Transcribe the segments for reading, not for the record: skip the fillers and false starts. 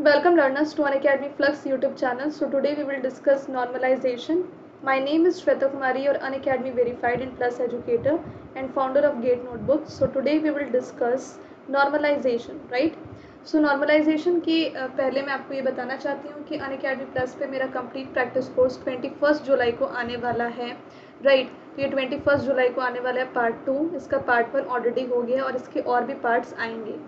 Welcome learners to Unacademy Flux YouTube channel. So today we will discuss normalization. My name is Shweta Kumari, your Unacademy verified and plus educator and founder of Gate Notebooks. So today we will discuss normalization, right? So normalization के पहले मैं आपको ये बताना चाहती हूँ कि Unacademy Plus पे मेरा complete practice course 21 जुलाई को आने वाला है, राइट? तो ये 21 जुलाई को आने वाला है पार्ट 2, इसका पार्ट 1 ऑलरेडी हो गया और इसके और भी पार्ट्स आएंगे।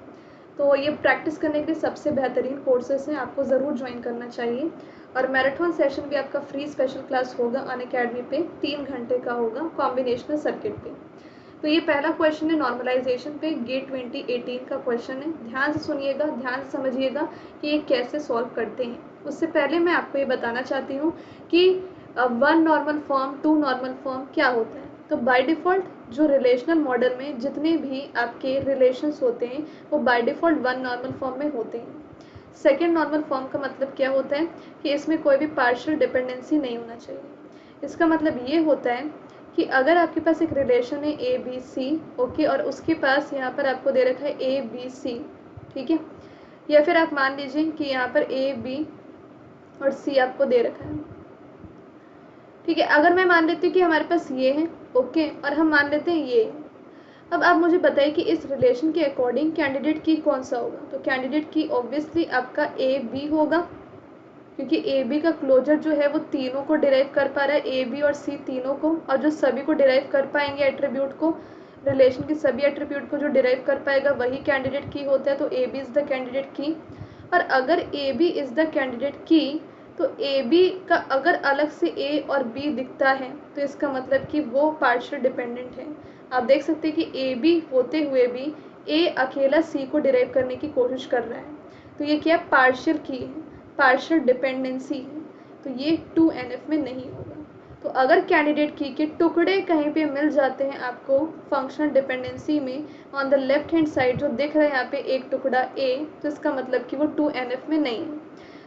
तो ये प्रैक्टिस करने के लिए सबसे बेहतरीन कोर्सेस हैं, आपको ज़रूर ज्वाइन करना चाहिए। और मैराथन सेशन भी आपका फ्री स्पेशल क्लास होगा अनअकैडमी पे, 3 घंटे का होगा कॉम्बिनेशनल सर्किट पे। तो ये पहला क्वेश्चन है नॉर्मलाइजेशन पे, गेट 2018 का क्वेश्चन है। ध्यान से सुनिएगा, ध्यान से समझिएगा कि ये कैसे सॉल्व करते हैं। उससे पहले मैं आपको ये बताना चाहती हूँ कि 1 नॉर्मल फॉर्म 2 नॉर्मल फॉर्म क्या होता है। तो बाय डिफ़ॉल्ट जो रिलेशनल मॉडल में जितने भी आपके रिलेशंस होते हैं वो बाय डिफ़ॉल्ट 1 नॉर्मल फॉर्म में होते हैं। सेकेंड नॉर्मल फॉर्म का मतलब क्या होता है कि इसमें कोई भी पार्शियल डिपेंडेंसी नहीं होना चाहिए। इसका मतलब ये होता है कि अगर आपके पास एक रिलेशन है ए बी सी, ओके, और उसके पास यहाँ पर आपको दे रखा है ए बी सी, ठीक है, या फिर आप मान लीजिए कि यहाँ पर ए बी और सी आपको दे रखा है, ठीक है। अगर मैं मान लेती हूँ कि हमारे पास ये है, ओके, और हम मान लेते हैं ये। अब आप मुझे बताइए कि इस रिलेशन के अकॉर्डिंग कैंडिडेट की कौन सा होगा। तो कैंडिडेट की ऑब्वियसली आपका ए बी होगा, क्योंकि ए बी का क्लोजर जो है वो तीनों को डिराइव कर पा रहा है, ए बी और सी तीनों को, और जो सभी को डिराइव कर पाएंगे एट्रीब्यूट को, रिलेशन के सभी एट्रीब्यूट को जो डिराइव कर पाएगा वही कैंडिडेट की होता है। तो A B is the candidate key. और अगर A B is the candidate key तो ए बी का अगर अलग से ए और बी दिखता है तो इसका मतलब कि वो पार्शियल डिपेंडेंट है। आप देख सकते हैं कि ए बी होते हुए भी ए अकेला सी को डिराइव करने की कोशिश कर रहा है, तो ये क्या पार्शियल की है, पार्शियल डिपेंडेंसी है। तो ये 2NF में नहीं होगा। तो अगर कैंडिडेट की के टुकड़े कहीं पे मिल जाते हैं आपको फंक्शनल डिपेंडेंसी में, on the left hand side जो दिख रहा है यहाँ पे एक टुकड़ा ए, तो इसका मतलब कि वो 2NF में नहीं है।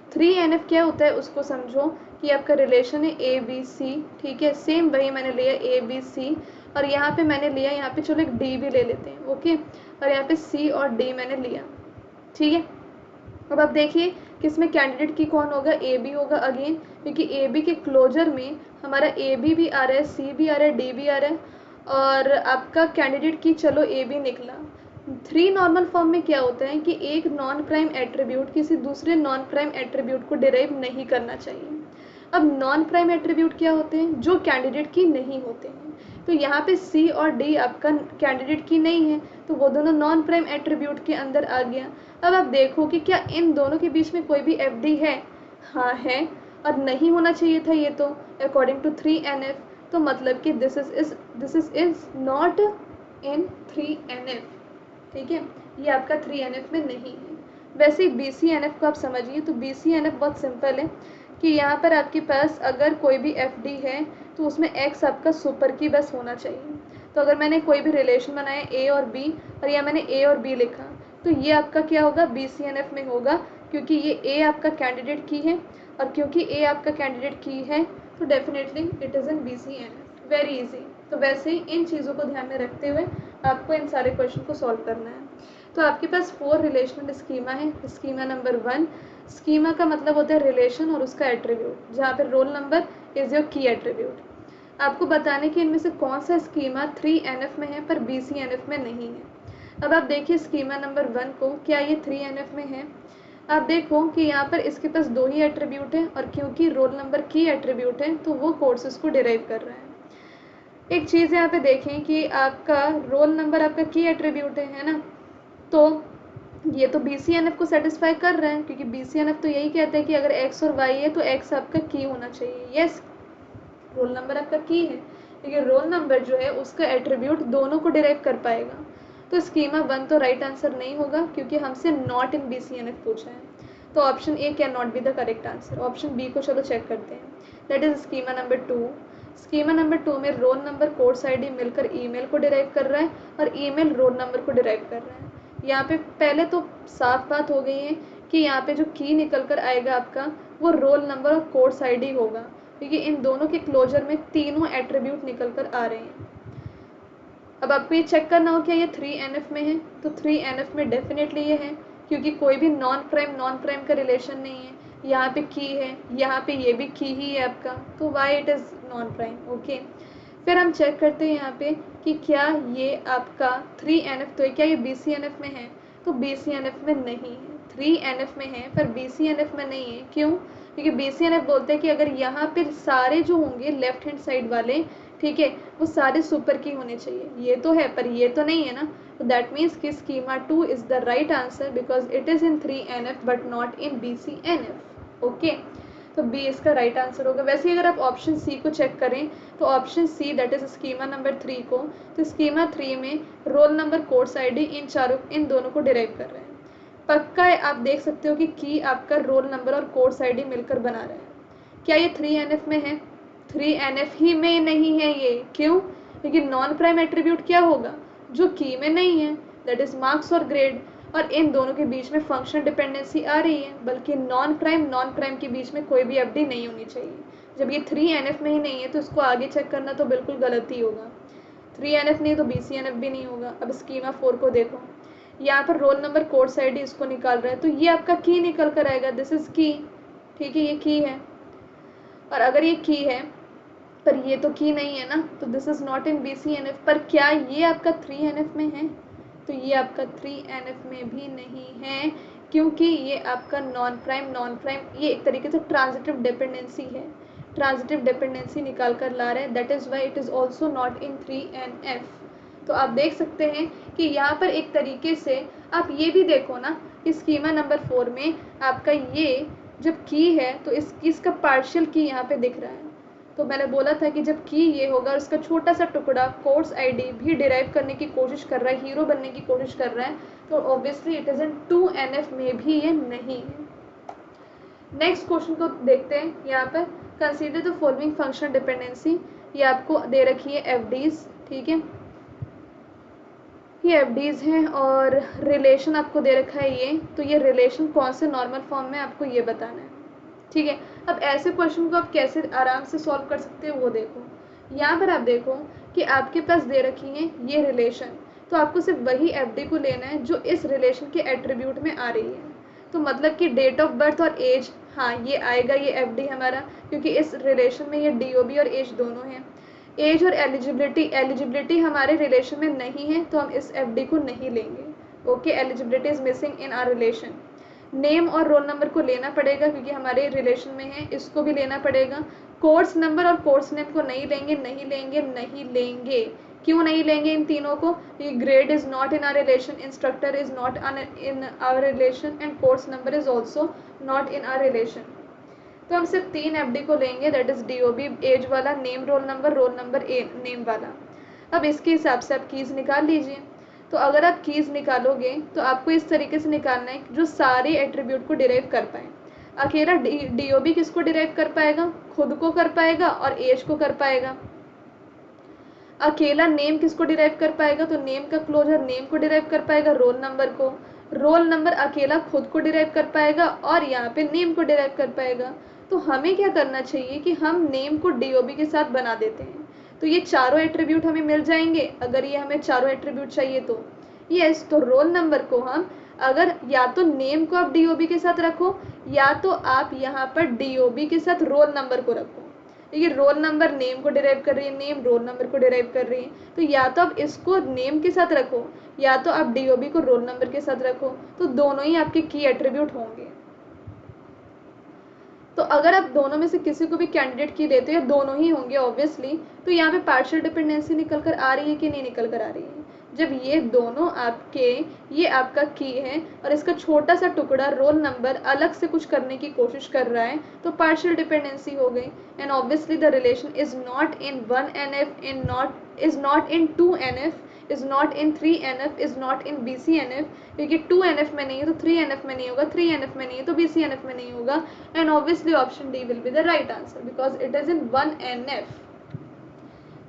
3NF क्या होता है उसको समझो कि आपका रिलेशन है ए बी सी, ठीक है, सेम वही मैंने लिया ए बी सी, और यहाँ पे मैंने लिया, यहाँ पे चलो एक डी भी ले लेते हैं, ओके, और यहाँ पे सी और डी मैंने लिया, ठीक है। अब आप देखिए कि इसमें कैंडिडेट की कौन होगा, ए बी होगा अगेन, क्योंकि ए बी के क्लोजर में हमारा ए बी भी आ रहा है, सी भी आ रहा है, डी भी आ रहा है, और आपका कैंडिडेट की चलो ए बी निकला। 3 नॉर्मल फॉर्म में क्या होता है कि एक नॉन प्राइम एट्रीब्यूट किसी दूसरे नॉन प्राइम एट्रीब्यूट को डिराइव नहीं करना चाहिए। अब नॉन प्राइम एट्रीब्यूट क्या होते हैं, जो कैंडिडेट की नहीं होते हैं। तो यहाँ पे सी और डी आपका कैंडिडेट की नहीं है, तो वो दोनों नॉन प्राइम एट्रीब्यूट के अंदर आ गया। अब आप देखो कि क्या इन दोनों के बीच में कोई भी एफ डी है, हाँ है, और नहीं होना चाहिए था ये तो अकॉर्डिंग टू 3NF। तो मतलब कि this is not in 3NF, ठीक है, ये आपका 3NF में नहीं है। वैसे ही BCNF को आप समझिए, तो BCNF बहुत सिंपल है कि यहाँ पर आपके पास अगर कोई भी FD है तो उसमें X आपका सुपर की बस होना चाहिए। तो अगर मैंने कोई भी रिलेशन बनाया A और B और यहाँ मैंने A और B लिखा, तो ये आपका क्या होगा, BCNF में होगा, क्योंकि ये A आपका कैंडिडेट की है, और क्योंकि A आपका कैंडिडेट की है तो definitely it is in BCNF। Very easy. तो वैसे ही इन चीज़ों को ध्यान में रखते हुए आपको इन सारे क्वेश्चन को सॉल्व करना है। तो आपके पास 4 रिलेशनल स्कीमा है। स्कीमा नंबर 1, स्कीमा का मतलब होता है रिलेशन और उसका एट्रीब्यूट, जहाँ पे रोल नंबर इज़ योर की एट्रीब्यूट। आपको बताने कि इनमें से कौन सा स्कीमा 3NF में है पर BCNF में नहीं है। अब आप देखिए स्कीमा नंबर 1 को, क्या ये 3NF में है। आप देखो कि यहाँ पर इसके पास 2 ही एट्रीब्यूट है, और क्योंकि रोल नंबर की एट्रीब्यूट है तो वो कोर्सेज को डिराइव कर रहा है। एक चीज़ यहाँ पे देखें कि आपका रोल नंबर आपका की एट्रीब्यूट है ना, तो ये तो BCNF को सेटिस्फाई कर रहा है, क्योंकि BCNF तो यही कहता है कि अगर X और Y है तो X आपका की होना चाहिए। यस, रोल नंबर आपका की है, लेकिन रोल नंबर जो है उसका एट्रीब्यूट दोनों को डिराइव कर पाएगा। तो स्कीमा 1 तो राइट आंसर नहीं होगा, क्योंकि हमसे नॉट इन BCNF पूछा है। तो option A can not be the correct answer. Option B को चलो चेक करते हैं, that is schema number 2। Schema number 2 में रोल नंबर कोर्स आईडी मिलकर ईमेल को डिराइव कर रहा है, और ईमेल रोल नंबर को डिराइव कर रहा है। यहाँ पे पहले तो साफ बात हो गई है कि यहाँ पे जो की निकल कर आएगा आपका वो रोल नंबर और कोर्स आईडी होगा, क्योंकि इन दोनों के क्लोजर में तीनों एट्रीब्यूट निकल कर आ रहे हैं। अब आपको ये चेक करना हो क्या ये 3NF में है, तो 3NF में डेफिनेटली ये है, क्योंकि कोई भी नॉन प्राइम का रिलेशन नहीं है। यहाँ पे की है, यहाँ पे ये भी की ही है आपका, तो why it is non prime. Okay, फिर हम चेक करते हैं यहाँ पे कि क्या ये आपका 3NF, तो क्या ये BCNF में है? तो BCNF में नहीं है, 3NF में है पर BCNF में नहीं है। क्यों? क्योंकि BCNF बोलते हैं कि अगर यहाँ पे सारे जो होंगे लेफ्ट हैंड साइड वाले, ठीक है, वो सारे सुपर की होने चाहिए। ये तो है पर ये तो नहीं है ना, तो दैट मीन्स कि schema 2 is the right answer because it is in 3NF but not in BCNF। Okay, तो बी इसका राइट आंसर होगा। वैसे अगर आप ऑप्शन सी को चेक करें तो option see that is schema number 3 को, तो स्कीमा 3 में रोल नंबर कोर्स आईडी इन दोनों को डिराइव कर रहे हैं। पक्का है, आप देख सकते हो कि की आपका रोल नंबर और कोर्स आईडी मिलकर बना रहे हैं। क्या ये 3NF में है? 3NF ही में नहीं है ये। क्यों? क्योंकि नॉन प्राइम एट्रीब्यूट क्या होगा? जो की में नहीं है, दैट इज मार्क्स और ग्रेड, और इन दोनों के बीच में फंक्शनल डिपेंडेंसी आ रही है, बल्कि नॉन प्राइम के बीच में कोई भी एफडी नहीं होनी चाहिए। जब ये 3NF में ही नहीं है तो इसको आगे चेक करना तो बिल्कुल गलत ही होगा। 3NF नहीं तो BCNF भी नहीं होगा। अब स्कीमा 4 को देखो, यहाँ पर रोल नंबर कोर्स आईडी इसको निकाल रहा है, तो ये आपका की निकल कर आएगा, दिस इज की। ठीक है, ये की है, और अगर ये की है पर ये तो की नहीं है ना, तो this is not in BCNF। पर क्या ये आपका 3NF में है? तो ये आपका 3NF में भी नहीं है, क्योंकि ये आपका नॉन प्राइम ये एक तरीके से ट्रांजिटिव डिपेंडेंसी है, ट्रांजिटिव डिपेंडेंसी निकाल कर ला रहे हैं, that is why it is also not in 3NF। तो आप देख सकते हैं कि यहाँ पर एक तरीके से आप ये भी देखो ना कि स्कीमा नंबर 4 में आपका ये जब की है तो इसका पार्शियल की यहाँ पे दिख रहा है। तो मैंने बोला था कि जब की ये होगा और उसका छोटा सा टुकड़ा कोर्स आईडी भी डिराइव करने की कोशिश कर रहा है, हीरो बनने की कोशिश कर रहा है, तो obviously it is in 2NF में भी ये नहीं है। नेक्स्ट क्वेश्चन को देखते हैं। यहाँ पर consider the following functional dependency, ये आपको दे रखी है एफडीज। ठीक है, ये एफडीज हैं और रिलेशन आपको दे रखा है ये, तो ये रिलेशन कौन से नॉर्मल फॉर्म में आपको ये बताना है। ठीक है, अब ऐसे क्वेश्चन को आप कैसे आराम से सॉल्व कर सकते हो वो देखो। यहाँ पर आप देखो कि आपके पास दे रखी है ये रिलेशन, तो आपको सिर्फ वही एफडी को लेना है जो इस रिलेशन के एट्रीब्यूट में आ रही है। तो मतलब कि डेट ऑफ बर्थ और एज, हाँ ये आएगा ये एफडी हमारा, क्योंकि इस रिलेशन में ये DOB और एज दोनों हैं। एज और एलिजिबिलिटी हमारे रिलेशन में नहीं है, तो हम इस एफडी को नहीं लेंगे। Okay, eligibility is missing in our relation. Name और रोल नंबर को लेना पड़ेगा क्योंकि हमारे रिलेशन में है, इसको भी लेना पड़ेगा। कोर्स नंबर और कोर्स नेम को नहीं लेंगे। क्यों नहीं लेंगे इन तीनों को? Grade is not in our relation, instructor is not in our relation and course number is also not in our relation. तो हम सिर्फ 3 एफडी को लेंगे, दैट इज DOB एज वाला, नेम रोल नंबर नेम वाला। अब इसके हिसाब से आप कीज निकाल लीजिए। तो अगर आप कीज निकालोगे तो आपको इस तरीके से निकालना है जो सारे एट्रीब्यूट को डिराइव कर पाए। अकेला DOB किसको डिराइव कर पाएगा? खुद को कर पाएगा और एज को कर पाएगा। अकेला नेम किसको डिराइव कर पाएगा? तो नेम का क्लोजर नेम को डिराइव कर पाएगा, रोल नंबर को। रोल नंबर अकेला खुद को डिराइव कर पाएगा और यहाँ पे नेम को डिराइव कर पाएगा। तो हमें क्या करना चाहिए कि हम नेम को DOB के साथ बना देते हैं, तो ये चारों एट्रीब्यूट हमें मिल जाएंगे। अगर ये हमें चारों एट्रीब्यूट चाहिए तो यस, तो रोल नंबर को हम अगर या तो नेम को आप DOB के साथ रखो या तो आप यहाँ पर DOB के साथ रोल नंबर को रखो। ये रोल नंबर नेम को डिराइव कर रही है, नेम रोल नंबर को डिराइव कर रही है, तो या तो आप इसको नेम के साथ रखो या तो आप DOB को रोल नंबर के साथ रखो, तो दोनों ही आपके की एट्रीब्यूट होंगे। तो अगर आप दोनों में से किसी को भी कैंडिडेट की देते हो या दोनों ही होंगे ऑब्वियसली, तो यहाँ पे पार्शियल डिपेंडेंसी निकल कर आ रही है कि नहीं निकल कर आ रही है? जब ये दोनों आपके, ये आपका की है और इसका छोटा सा टुकड़ा रोल नंबर अलग से कुछ करने की कोशिश कर रहा है, तो पार्शियल डिपेंडेंसी हो गई। And obviously the relation is not in 1NF, is not in 2NF, is not in 3NF, is not in BCNF, क्योंकि 2NF में नहीं है तो 3NF में नहीं होगा, 3NF में नहीं है तो BCNF में नहीं होगा। And obviously option D will be the right answer because it is in 1NF।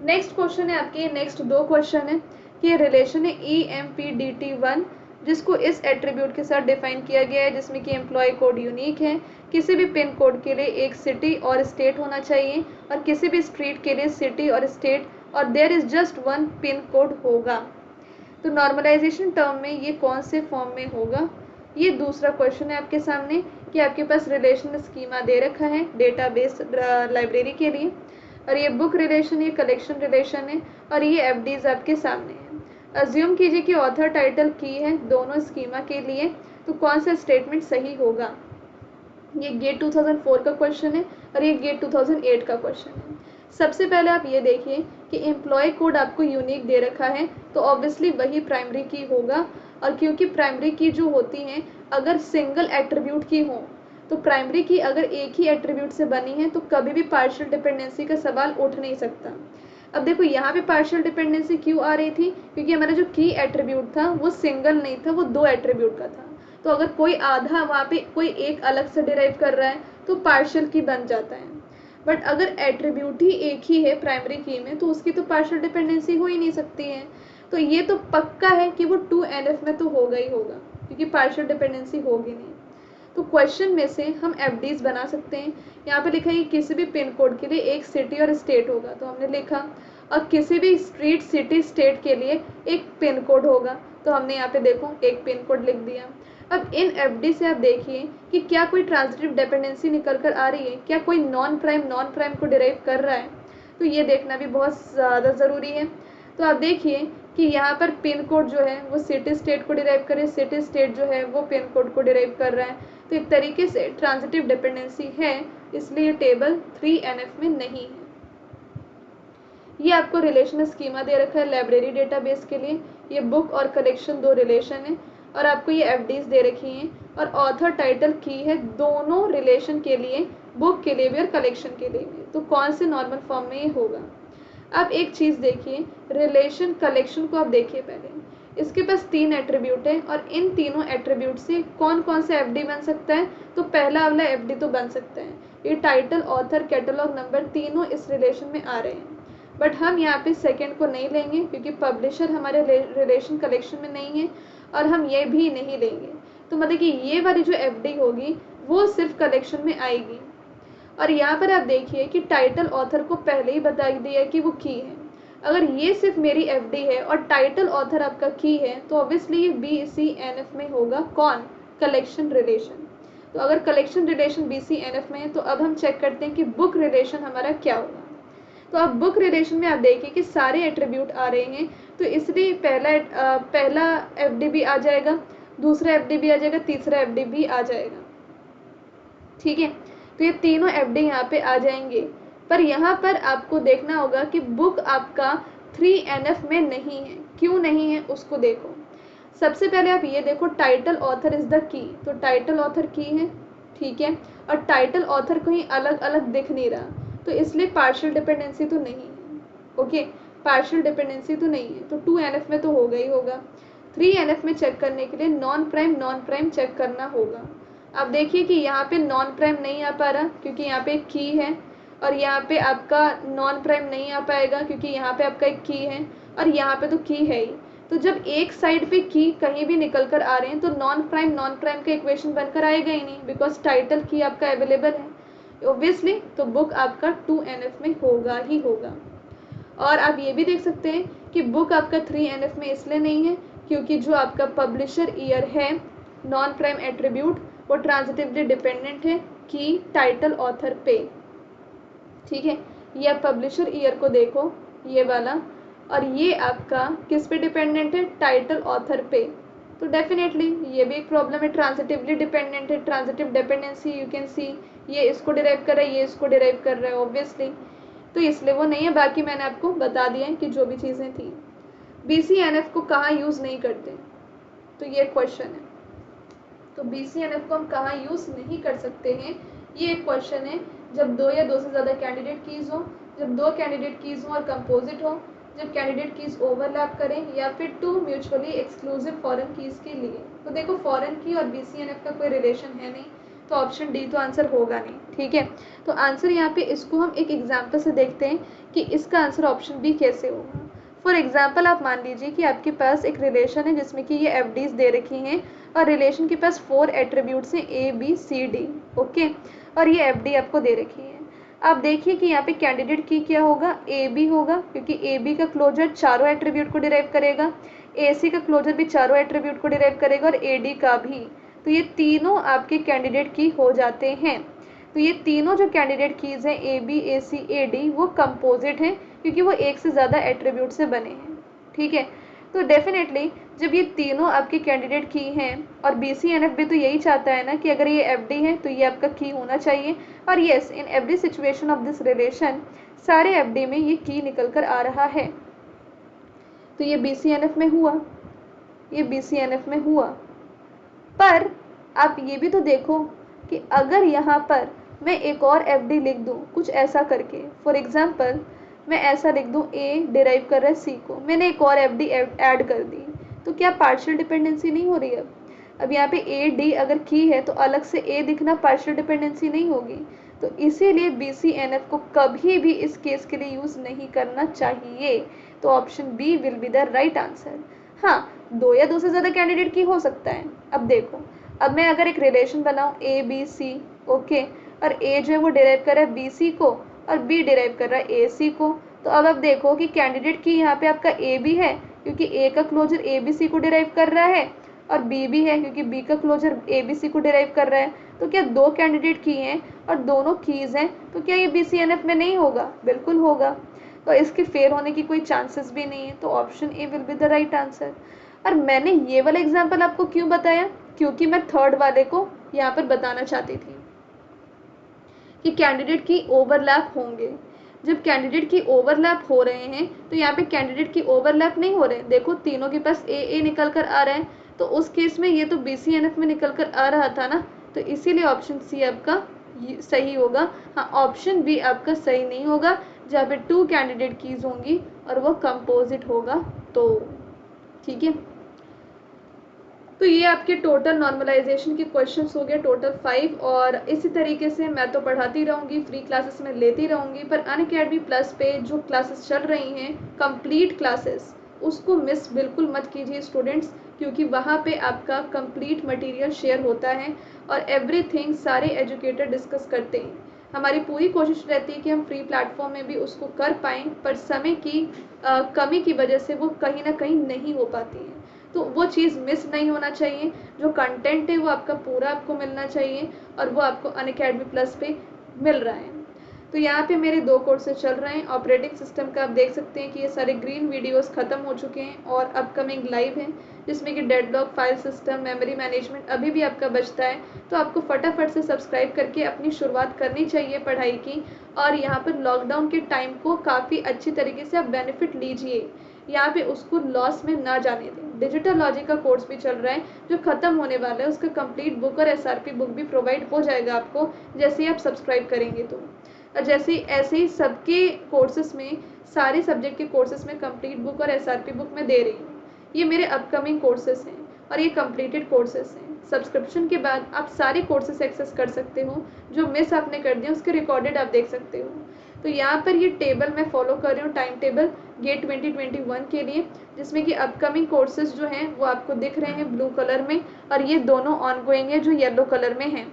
Next question है आपके, नेक्स्ट दो क्वेश्चन है कि रिलेशन है EMPDT1 जिसको इस एट्रीब्यूट के साथ डिफाइन किया गया है, जिसमें कि एम्प्लॉय कोड यूनिक है, किसी भी पिन कोड के लिए एक सिटी और स्टेट होना चाहिए और किसी भी स्ट्रीट के लिए सिटी और स्टेट, और there is just 1 pin code होगा। तो नॉर्मलाइजेशन टर्म में ये कौन से फॉर्म में होगा? ये दूसरा क्वेश्चन है आपके सामने कि आपके पास रिलेशन स्कीमा दे रखा है डेटाबेस लाइब्रेरी के लिए, और ये बुक रिलेशन, ये कलेक्शन रिलेशन है, और ये एफडीज आपके सामने है। अज्यूम कीजिए कि ऑथर टाइटल की है दोनों स्कीमा के लिए, तो कौन सा स्टेटमेंट सही होगा। ये गेट 2004 का क्वेश्चन है और ये गेट 2008 का क्वेश्चन है। सबसे पहले आप ये देखिए कि एम्प्लॉय कोड आपको यूनिक दे रखा है, तो ऑब्वियसली वही प्राइमरी की होगा, और क्योंकि प्राइमरी की जो होती हैं अगर सिंगल एट्रीब्यूट की हो, तो प्राइमरी की अगर एक ही एट्रीब्यूट से बनी है तो कभी भी पार्शियल डिपेंडेंसी का सवाल उठ नहीं सकता। अब देखो यहाँ पे पार्शियल डिपेंडेंसी क्यों आ रही थी, क्योंकि हमारा जो की एट्रीब्यूट था वो सिंगल नहीं था, वो 2 एट्रीब्यूट का था। तो अगर कोई आधा वहाँ पे कोई एक अलग से डिराइव कर रहा है तो पार्शियल की बन जाता है। बट अगर एट्रीब्यूट ही एक ही है प्राइमरी की में, तो उसकी तो पार्शियल डिपेंडेंसी हो ही नहीं सकती है। तो ये तो पक्का है कि वो 2NF में तो होगा ही होगा, क्योंकि पार्शियल डिपेंडेंसी होगी नहीं। तो क्वेश्चन में से हम एफडीज बना सकते हैं। यहाँ पे लिखा है कि किसी भी पिन कोड के लिए एक सिटी और स्टेट होगा, तो हमने लिखा, और किसी भी स्ट्रीट सिटी स्टेट के लिए एक पिन कोड होगा, तो हमने यहाँ पे देखो एक पिन कोड लिख दिया। अब इन एफडी से आप देखिए कि क्या कोई ट्रांजिटिव डिपेंडेंसी निकल कर आ रही है, क्या कोई नॉन प्राइम को डिराइव कर रहा है, तो ये देखना भी बहुत ज़्यादा ज़रूरी है। तो आप देखिए कि यहाँ पर पिन कोड जो है वो सिटी स्टेट को डिराइव करे, सिटी स्टेट जो है वो पिन कोड को डिराइव कर रहा है, तो एक तरीके से ट्रांजिटिव डिपेंडेंसी है, इसलिए टेबल 3NF में नहीं है। ये आपको रिलेशन स्कीमा दे रखा है लाइब्रेरी डेटाबेस के लिए, ये बुक और कलेक्शन 2 रिलेशन है, और आपको ये एफडीज दे रखी हैं, और ऑथर टाइटल की है दोनों रिलेशन के लिए, बुक के लिए भी और कलेक्शन के लिए भी। तो कौन से नॉर्मल फॉर्म में ये होगा। अब एक चीज़ देखिए, रिलेशन कलेक्शन को आप देखिए पहले, इसके पास 3 एट्रीब्यूट है, और इन तीनों एट्रीब्यूट से कौन कौन सा एफडी बन सकता है, तो पहला वाला एफडी तो बन सकता है, ये टाइटल ऑथर कैटलॉग नंबर तीनों इस रिलेशन में आ रहे हैं। बट हम यहाँ पे सेकंड को नहीं लेंगे, क्योंकि पब्लिशर हमारे रिलेशन कलेक्शन में नहीं है, और हम ये भी नहीं लेंगे। तो मतलब कि ये वाली जो एफडी होगी वो सिर्फ कलेक्शन में आएगी। और यहाँ पर आप देखिए कि टाइटल ऑथर को पहले ही बता दिया कि वो की है। अगर ये सिर्फ मेरी एफडी है और टाइटल ऑथर आपका की है, तो ऑब्वियसली ये BCNF में होगा, कौन, कलेक्शन रिलेशन। तो अगर कलेक्शन रिलेशन BCNF में है, तो अब हम चेक करते हैं कि बुक रिलेशन हमारा क्या होगा। तो अब बुक रिलेशन में आप देखिए कि सारे एट्रीब्यूट आ रहे हैं, तो इसलिए पहला एफडी भी आ जाएगा, दूसरा एफडी भी आ जाएगा, तीसरा एफडी भी आ जाएगा। ठीक है, तो ये तीनों एफडी यहाँ पे आ जाएंगे। पर यहाँ पर आपको देखना होगा कि बुक आपका 3NF में नहीं है। क्यों नहीं है उसको देखो। सबसे पहले आप ये देखो, title author is the key, तो टाइटल ऑथर की है, ठीक है, और टाइटल ऑथर कहीं अलग अलग दिख नहीं रहा, तो इसलिए पार्शियल डिपेंडेंसी तो नहीं है। ओके, पार्शियल डिपेंडेंसी तो नहीं है, तो 2NF में तो होगा ही होगा। 3NF में चेक करने के लिए नॉन प्राइम चेक करना होगा। अब देखिए कि यहाँ पे नॉन प्राइम नहीं आ पा रहा, क्योंकि यहाँ पे एक की है, और यहाँ पे आपका नॉन प्राइम नहीं आ पाएगा, क्योंकि यहाँ पे आपका एक की है, और यहाँ पे तो की है ही। तो जब एक साइड पे की कहीं भी निकल कर आ रहे हैं, तो नॉन प्राइम का इक्वेशन बनकर आएगा ही नहीं, बिकॉज टाइटल की आपका अवेलेबल है ऑब्वियसली, तो बुक आपका 2NF में होगा ही होगा। और आप ये भी देख सकते हैं कि बुक आपका 3NF में इसलिए नहीं है, क्योंकि जो आपका पब्लिशर ईयर है, नॉन प्राइम एट्रीब्यूट, वो ट्रांजिटिवली डिपेंडेंट है की टाइटल ऑथर पे। ठीक है, ये आप पब्लिशर ईयर को देखो, ये वाला, और ये आपका किस पे डिपेंडेंट है, टाइटल ऑथर पे। तो डेफिनेटली ये भी एक प्रॉब्लम है, ट्रांजिटिवली डिपेंडेंट है, transitive dependency you can see, ये इसको डिराइव कर रहा है, ये इसको डिराइव कर रहा है ऑब्वियसली, तो इसलिए वो नहीं है। बाकी मैंने आपको बता दिया है कि जो भी चीज़ें थी। BCNF को कहाँ यूज़ नहीं करते, तो ये क्वेश्चन है। तो BCNF को हम कहाँ यूज़ नहीं कर सकते हैं, ये एक क्वेश्चन है। जब 2 या 2 से ज़्यादा कैंडिडेट कीज़ हो, जब 2 कैंडिडेट कीज़ हो और कंपोजिट हो, जब कैंडिडेट कीज़ ओवरलैप करें, या फिर 2 म्यूचुअली एक्सक्लूसिव फॉरेन कीज़ के लिए। तो देखो फॉरेन की और BCNF का कोई रिलेशन है नहीं, तो ऑप्शन डी तो आंसर होगा नहीं। ठीक है, तो आंसर यहाँ पे इसको हम एक एग्जाम्पल से देखते हैं कि इसका आंसर ऑप्शन बी कैसे होगा। फॉर एग्जाम्पल आप मान लीजिए कि आपके पास एक रिलेशन है जिसमें कि ये एफडीज दे रखी हैं, और रिलेशन के पास 4 एट्रीब्यूट्स हैं ABCD। ओके, और ये एफडी आपको दे रखी है। आप देखिए कि यहाँ पे कैंडिडेट की क्या होगा, AB होगा, क्योंकि AB का क्लोजर चारों एट्रीब्यूट को डिराइव करेगा, AC का क्लोजर भी चारों एट्रीब्यूट को डिराइव करेगा, और AD का भी। तो ये तीनों आपके कैंडिडेट की हो जाते हैं। तो ये तीनों जो कैंडिडेट कीज़ हैं A B A C A D वो कंपोजिट हैं क्योंकि वो एक से ज़्यादा एट्रीब्यूट से बने हैं। ठीक है, तो डेफिनेटली जब ये तीनों आपके कैंडिडेट की हैं और BCNF भी तो यही चाहता है ना कि अगर ये FD है तो ये आपका की होना चाहिए। और yes, in every situation of this relation सारे FD में ये की निकल कर आ रहा है। तो ये BCNF में हुआ, ये BCNF में हुआ। पर आप ये भी तो देखो कि अगर यहाँ पर मैं एक और FD लिख दूँ कुछ ऐसा करके, फॉर एग्जाम्पल मैं ऐसा लिख दूँ A डिराइव कर रहा है C को, मैंने एक और FD ऐड कर दी, तो क्या पार्शियल डिपेंडेंसी नहीं हो रही है? अब यहाँ पे AD अगर की है तो अलग से A दिखना पार्शियल डिपेंडेंसी नहीं होगी। तो इसीलिए BCNF को कभी भी इस केस के लिए यूज़ नहीं करना चाहिए। तो option B will be the right answer. हाँ, दो या दो से ज़्यादा कैंडिडेट की हो सकता है। अब देखो, अब मैं अगर एक रिलेशन बनाऊँ ABC, ओके, और A जो है वो डिराइव कर रहा है BC को और B डिराइव कर रहा है AC को, तो अब आप देखो कि कैंडिडेट की यहाँ पे आपका A भी है क्योंकि A का क्लोजर ABC को डिराइव कर रहा है और B भी है क्योंकि B का क्लोजर ABC को डिराइव कर रहा है। तो क्या दो कैंडिडेट की हैं और दोनों कीज़ हैं, तो क्या ये BCNF में नहीं होगा? बिल्कुल होगा। तो इसके फेल होने की कोई चांसेस भी नहीं है। तो option A will be the right answer. और मैंने ये वाला एग्जाम्पल आपको क्यों बताया? क्योंकि मैं थर्ड वाले को यहाँ पर बताना चाहती थी कि कैंडिडेट की ओवरलैप होंगे। जब कैंडिडेट की ओवरलैप हो रहे हैं तो यहाँ पे कैंडिडेट की ओवरलैप नहीं हो रहे। देखो तीनों के पास ए निकल कर आ रहा है, तो उस केस में ये तो BCNF में निकल कर आ रहा था ना, तो इसीलिए ऑप्शन सी आपका सही होगा। हाँ, ऑप्शन बी आपका सही नहीं होगा जहाँ पे 2 कैंडिडेट कीज होंगी और वो कंपोजिट होगा। तो ठीक है, तो ये आपके टोटल नॉर्मलाइजेशन के क्वेश्चंस हो गए टोटल 5। और इसी तरीके से मैं तो पढ़ाती रहूँगी, फ्री क्लासेस में लेती रहूँगी, पर अनअकैडमी प्लस पे जो क्लासेस चल रही हैं कंप्लीट क्लासेस, उसको मिस बिल्कुल मत कीजिए स्टूडेंट्स, क्योंकि वहाँ पे आपका कंप्लीट मटेरियल शेयर होता है और एवरीथिंग सारे एजुकेटर डिस्कस करते हैं। हमारी पूरी कोशिश रहती है कि हम फ्री प्लेटफॉर्म में भी उसको कर पाएँ, पर समय की कमी की वजह से वो कहीं ना कहीं नहीं हो पाती है। तो वो चीज़ मिस नहीं होना चाहिए। जो कंटेंट है वो आपका पूरा आपको मिलना चाहिए और वो आपको अनअकैडमी प्लस पे मिल रहा है। तो यहाँ पे मेरे 2 कोर्सेज चल रहे हैं। ऑपरेटिंग सिस्टम का आप देख सकते हैं कि ये सारे ग्रीन वीडियोस ख़त्म हो चुके हैं और अपकमिंग लाइव हैं, जिसमें कि deadlock, file system, memory management अभी भी आपका बचता है। तो आपको फटाफट से सब्सक्राइब करके अपनी शुरुआत करनी चाहिए पढ़ाई की। और यहाँ पर लॉकडाउन के टाइम को काफ़ी अच्छी तरीके से आप बेनिफिट लीजिए, यहाँ पे उसको लॉस में ना जाने दें। डिजिटल लॉजिक का कोर्स भी चल रहा है जो ख़त्म होने वाला है, उसका कंप्लीट बुक और SRP बुक भी प्रोवाइड हो जाएगा आपको जैसे ही आप सब्सक्राइब करेंगे। तो और जैसे ऐसे ही सबके कोर्सेज में, सारे सब्जेक्ट के कोर्सेज में कंप्लीट बुक और SRP बुक मैं दे रही हूँ। ये मेरे अपकमिंग कोर्सेज हैं और ये कंप्लीटेड कोर्सेज हैं। सब्सक्रिप्शन के बाद आप सारे कोर्सेज एक्सेस कर सकते हो, जो मिस आपने कर दिया उसके रिकॉर्डेड आप देख सकते हो। तो यहाँ पर ये टेबल मैं फॉलो कर रही हूँ, टाइम टेबल गेट 2021 के लिए, जिसमें कि अपकमिंग कोर्सेज जो हैं वो आपको दिख रहे हैं ब्लू कलर में और ये दोनों ऑनगोइंग है जो येलो कलर में हैं।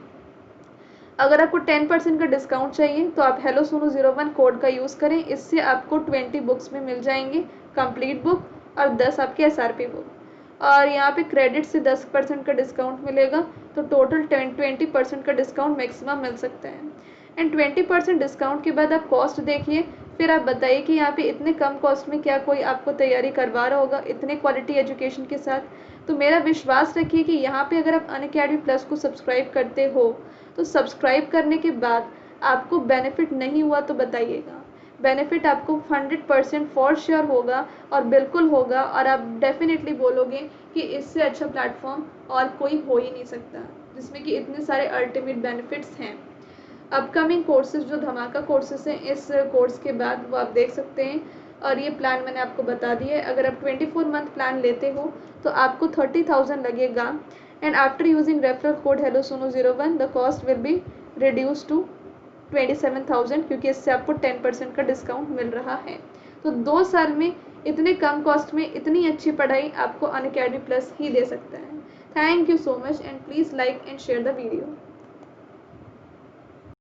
अगर आपको 10% का डिस्काउंट चाहिए तो आप हेलो सोनू 01 कोड का यूज़ करें। इससे आपको 20 बुक्स में मिल जाएंगे कंप्लीट बुक और 10 आपके SRP बुक। और यहाँ पे क्रेडिट से 10% का डिस्काउंट मिलेगा, तो टोटल 20% का डिस्काउंट मैक्सिमम मिल सकता है। एंड 20% डिस्काउंट के बाद आप कॉस्ट देखिए, फिर आप बताइए कि यहाँ पे इतने कम कॉस्ट में क्या कोई आपको तैयारी करवा रहा होगा इतने क्वालिटी एजुकेशन के साथ। तो मेरा विश्वास रखिए कि यहाँ पे अगर आप अनअकैडमी प्लस को सब्सक्राइब करते हो तो सब्सक्राइब करने के बाद आपको बेनिफिट नहीं हुआ तो बताइएगा। बेनिफिट आपको 100% फॉर श्योर होगा और बिल्कुल होगा, और आप डेफिनेटली बोलोगे कि इससे अच्छा प्लेटफॉर्म और कोई हो ही नहीं सकता जिसमें कि इतने सारे अल्टीमेट बेनिफिट्स हैं। अपकमिंग कोर्सेज जो धमाका कोर्सेज हैं इस कोर्स के बाद वो आप देख सकते हैं। और ये प्लान मैंने आपको बता दिया है। अगर आप 24 मंथ प्लान लेते हो तो आपको 30,000 लगेगा, and after using referral code hello Sonu 01 the cost will be reduce to 27,000, क्योंकि इससे आपको 10% का डिस्काउंट मिल रहा है। तो 2 साल में इतने कम कॉस्ट में इतनी अच्छी पढ़ाई आपको अनअकैडमी प्लस ही दे सकता है। Thank you so much and please like and share the video.